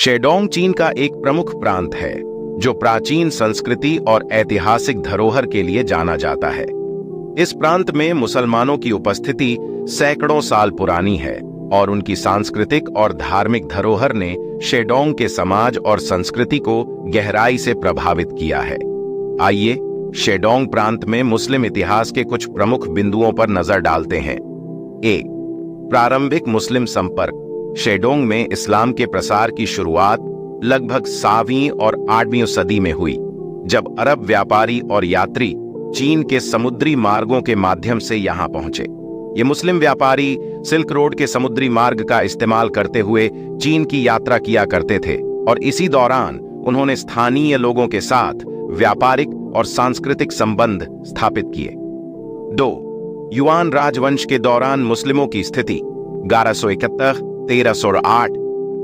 Shandong चीन का एक प्रमुख प्रांत है जो प्राचीन संस्कृति और ऐतिहासिक धरोहर के लिए जाना जाता है। इस प्रांत में मुसलमानों की उपस्थिति सैकड़ों साल पुरानी है और उनकी सांस्कृतिक और धार्मिक धरोहर ने शेडोंग के समाज और संस्कृति को गहराई से प्रभावित किया है। आइए शेडोंग प्रांत में मुस्लिम इतिहास के कुछ प्रमुख बिंदुओं पर नजर डालते हैं। 1. प्रारंभिक मुस्लिम संपर्क। शेडोंग में इस्लाम के प्रसार की शुरुआत लगभग 7वीं और 8वीं सदी में हुई, जब अरब व्यापारी और यात्री चीन के समुद्री मार्गों के माध्यम से यहां पहुंचे। ये मुस्लिम व्यापारी सिल्क रोड के समुद्री मार्ग का इस्तेमाल करते हुए चीन की यात्रा किया करते थे और इसी दौरान उन्होंने स्थानीय लोगों के साथ व्यापारिक और सांस्कृतिक संबंध स्थापित किए। 2. युआन राजवंश के दौरान मुस्लिमों की स्थिति। 1171-1308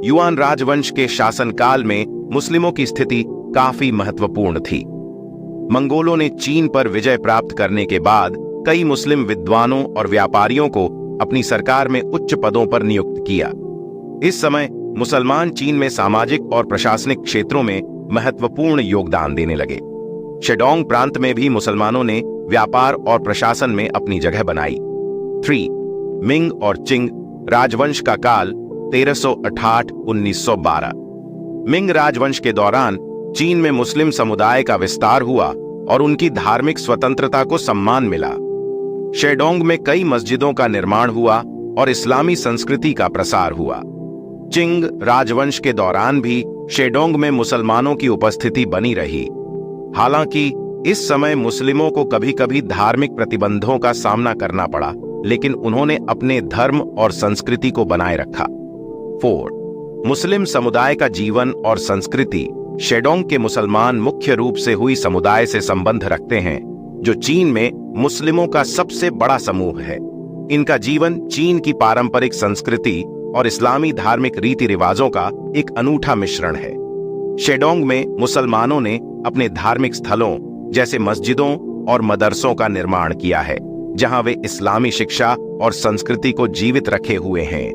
युआन राजवंश के शासनकाल में मुस्लिमों की स्थिति काफी महत्वपूर्ण थी। मंगोलों ने चीन पर विजय प्राप्त करने के बाद कई मुस्लिम विद्वानों और व्यापारियों को अपनी सरकार में उच्च पदों पर नियुक्त किया। इस समय मुसलमान चीन में सामाजिक और प्रशासनिक क्षेत्रों में महत्वपूर्ण योगदान देने लगे। शेडोंग प्रांत में भी मुसलमानों ने व्यापार और प्रशासन में अपनी जगह बनाई। 3. मिंग और चिंग राजवंश का काल 1368-1912। मिंग राजवंश के दौरान चीन में मुस्लिम समुदाय का विस्तार हुआ और उनकी धार्मिक स्वतंत्रता को सम्मान मिला। शेडोंग में कई मस्जिदों का निर्माण हुआ और इस्लामी संस्कृति का प्रसार हुआ। चिंग राजवंश के दौरान भी शेडोंग में मुसलमानों की उपस्थिति बनी रही। हालांकि इस समय मुस्लिमों को कभी-कभी धार्मिक प्रतिबंधों का सामना करना पड़ा, लेकिन उन्होंने अपने धर्म और संस्कृति को बनाए रखा। 4. मुस्लिम समुदाय का जीवन और संस्कृति। शेडोंग के मुसलमान मुख्य रूप से हुई समुदाय से संबंध रखते हैं, जो चीन में मुस्लिमों का सबसे बड़ा समूह है। इनका जीवन चीन की पारंपरिक संस्कृति और इस्लामी धार्मिक रीति रिवाजों का एक अनूठा मिश्रण है। शेडोंग में मुसलमानों ने अपने धार्मिक स्थलों जैसे मस्जिदों और मदरसों का निर्माण किया है, जहां वे इस्लामी शिक्षा और संस्कृति को जीवित रखे हुए हैं।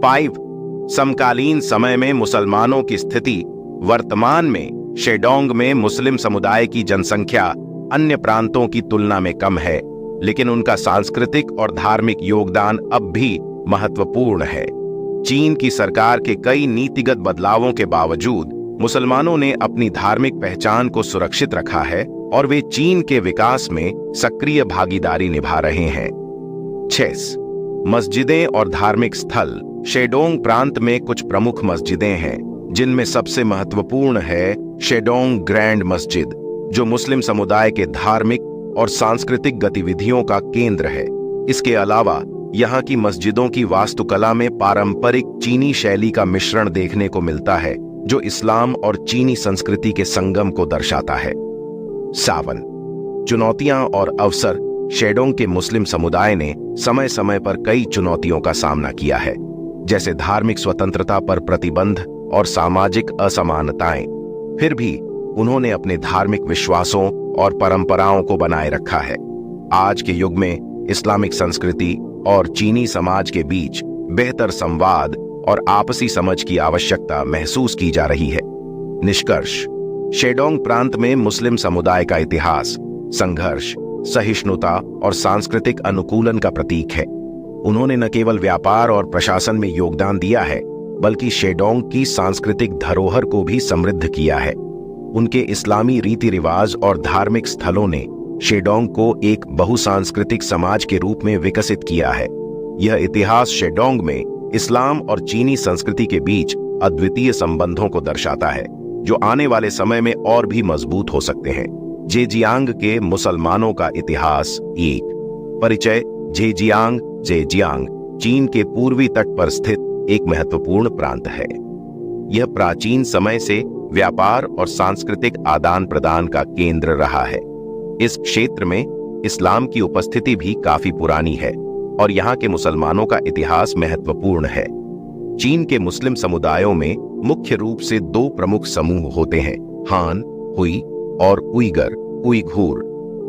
5. समकालीन समय में मुसलमानों की स्थिति। वर्तमान में शेडोंग में मुस्लिम समुदाय की जनसंख्या अन्य प्रांतों की तुलना में कम है, लेकिन उनका सांस्कृतिक और धार्मिक योगदान अब भी महत्वपूर्ण है। चीन की सरकार के कई नीतिगत बदलावों के बावजूद मुसलमानों ने अपनी धार्मिक पहचान को सुरक्षित रखा है और वे चीन के विकास में सक्रिय भागीदारी निभा रहे हैं। 6. मस्जिदें और धार्मिक स्थल। शेडोंग प्रांत में कुछ प्रमुख मस्जिदें हैं, जिनमें सबसे महत्वपूर्ण है शेडोंग ग्रैंड मस्जिद, जो मुस्लिम समुदाय के धार्मिक और सांस्कृतिक गतिविधियों का केंद्र है। इसके अलावा यहाँ की मस्जिदों की वास्तुकला में पारंपरिक चीनी शैली का मिश्रण देखने को मिलता है, जो इस्लाम और चीनी संस्कृति के संगम को दर्शाता है। 7. चुनौतियां और अवसर। शेडोंग के मुस्लिम समुदाय ने समय समय पर कई चुनौतियों का सामना किया है, जैसे धार्मिक स्वतंत्रता पर प्रतिबंध और सामाजिक असमानताएं। फिर भी उन्होंने अपने धार्मिक विश्वासों और परंपराओं को बनाए रखा है। आज के युग में इस्लामिक संस्कृति और चीनी समाज के बीच बेहतर संवाद और आपसी समझ की आवश्यकता महसूस की जा रही है। निष्कर्ष। शेडोंग प्रांत में मुस्लिम समुदाय का इतिहास संघर्ष, सहिष्णुता और सांस्कृतिक अनुकूलन का प्रतीक है। उन्होंने न केवल व्यापार और प्रशासन में योगदान दिया है, बल्कि शेडोंग की सांस्कृतिक धरोहर को भी समृद्ध किया है। उनके इस्लामी रीति रिवाज और धार्मिक स्थलों ने शेडोंग को एक बहुसांस्कृतिक समाज के रूप में विकसित किया है। यह इतिहास शेडोंग में इस्लाम और चीनी संस्कृति के बीच अद्वितीय संबंधों को दर्शाता है, जो आने वाले समय में और भी मजबूत हो सकते हैं। जेजियांग के मुसलमानों का इतिहास। 1. परिचय। जेजियांग चीन के पूर्वी तट पर स्थित एक महत्वपूर्ण प्रांत है। यह प्राचीन समय से व्यापार और सांस्कृतिक आदान प्रदान का केंद्र रहा है। इस क्षेत्र में इस्लाम की उपस्थिति भी काफी पुरानी है और यहाँ के मुसलमानों का इतिहास महत्वपूर्ण है। चीन के मुस्लिम समुदायों में मुख्य रूप से 2 प्रमुख समूह होते हैं, हान, हुई और उइघुर।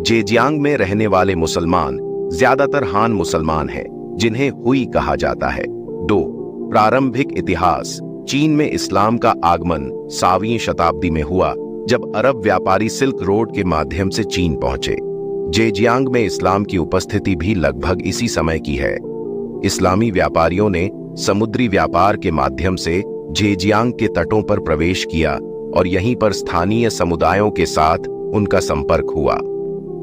जेजियांग में रहने वाले मुसलमान ज्यादातर हान मुसलमान हैं, जिन्हें हुई कहा जाता है। 2. प्रारंभिक इतिहास। चीन में इस्लाम का आगमन 7वीं शताब्दी में हुआ, जब अरब व्यापारी सिल्क रोड के माध्यम से चीन पहुंचे। जेजियांग में इस्लाम की उपस्थिति भी लगभग इसी समय की है। इस्लामी व्यापारियों ने समुद्री व्यापार के माध्यम से जेजियांग के तटों पर प्रवेश किया और यहीं पर स्थानीय समुदायों के साथ उनका संपर्क हुआ।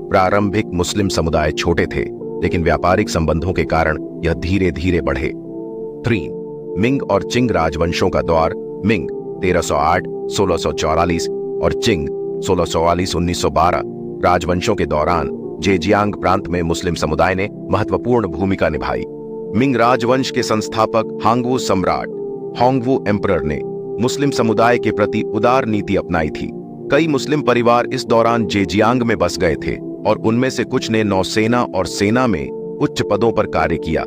प्रारंभिक मुस्लिम समुदाय छोटे थे, लेकिन व्यापारिक संबंधों के कारण यह धीरे धीरे बढ़े। 3. मिंग और चिंग राजवंशों का दौर। मिंग 1308-1644 और चिंग 1644-1912 राजवंशों के दौरान जेजियांग प्रांत में मुस्लिम समुदाय ने महत्वपूर्ण भूमिका निभाई। मिंग राजवंश के संस्थापक हांगवू सम्राट होंगवू एम्परर ने मुस्लिम समुदाय के प्रति उदार नीति अपनाई थी। कई मुस्लिम परिवार इस दौरान जेजियांग में बस गए थे और उनमें से कुछ ने नौसेना और सेना में उच्च पदों पर कार्य किया।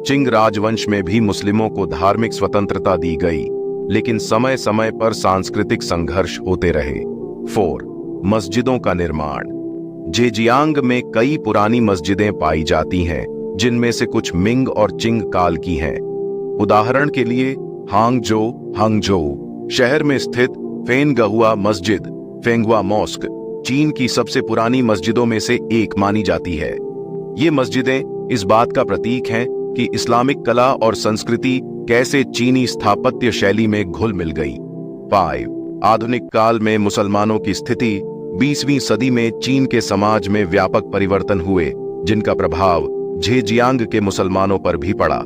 चिंग राजवंश में भी मुस्लिमों को धार्मिक स्वतंत्रता दी गई, लेकिन समय समय पर सांस्कृतिक संघर्ष होते रहे। 4. मस्जिदों का निर्माण। जेजियांग में कई पुरानी मस्जिदें पाई जाती हैं, जिनमें से कुछ मिंग और चिंग काल की हैं। उदाहरण के लिए हांगझोउ शहर में स्थित फेनगहुआ मस्जिद फेंगहुआ मॉस्क चीन की सबसे पुरानी मस्जिदों में से एक मानी जाती है। ये मस्जिदें इस बात का प्रतीक हैं कि इस्लामिक कला और संस्कृति कैसे चीनी स्थापत्य शैली में घुल मिल गई। 5. आधुनिक काल में मुसलमानों की स्थिति। 20वीं सदी में चीन के समाज में व्यापक परिवर्तन हुए, जिनका प्रभाव जेजियांग के मुसलमानों पर भी पड़ा।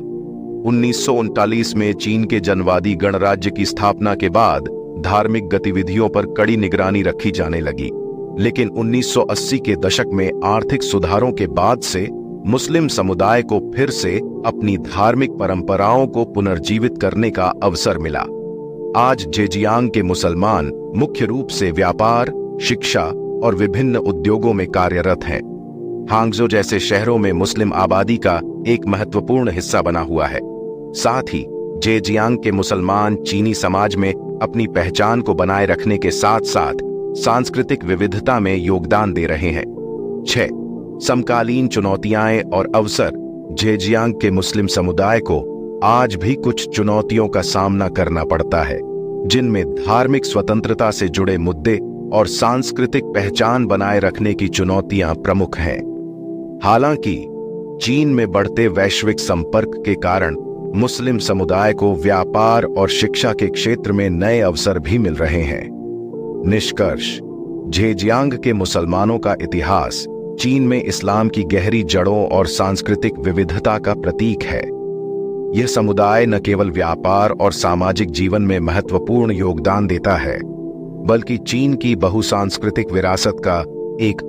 1939 में चीन के जनवादी गणराज्य की स्थापना के बाद धार्मिक गतिविधियों पर कड़ी निगरानी रखी जाने लगी, लेकिन 1980 के दशक में आर्थिक सुधारों के बाद से मुस्लिम समुदाय को फिर से अपनी धार्मिक परंपराओं को पुनर्जीवित करने का अवसर मिला। आज जेजियांग के मुसलमान मुख्य रूप से व्यापार, शिक्षा और विभिन्न उद्योगों में कार्यरत हैं। हांगझो जैसे शहरों में मुस्लिम आबादी का एक महत्वपूर्ण हिस्सा बना हुआ है। साथ ही जेजियांग के मुसलमान चीनी समाज में अपनी पहचान को बनाए रखने के साथ साथ सांस्कृतिक विविधता में योगदान दे रहे हैं। 6. समकालीन चुनौतियां और अवसर। जेजियांग के मुस्लिम समुदाय को आज भी कुछ चुनौतियों का सामना करना पड़ता है, जिनमें धार्मिक स्वतंत्रता से जुड़े मुद्दे और सांस्कृतिक पहचान बनाए रखने की चुनौतियां प्रमुख हैं। हालांकि चीन में बढ़ते वैश्विक संपर्क के कारण मुस्लिम समुदाय को व्यापार और शिक्षा के क्षेत्र में नए अवसर भी मिल रहे हैं। निष्कर्ष: जेजियांग के मुसलमानों का इतिहास चीन में इस्लाम की गहरी जड़ों और सांस्कृतिक विविधता का प्रतीक है। यह समुदाय न केवल व्यापार और सामाजिक जीवन में महत्वपूर्ण योगदान देता है, बल्कि चीन की बहुसांस्कृतिक विरासत का एक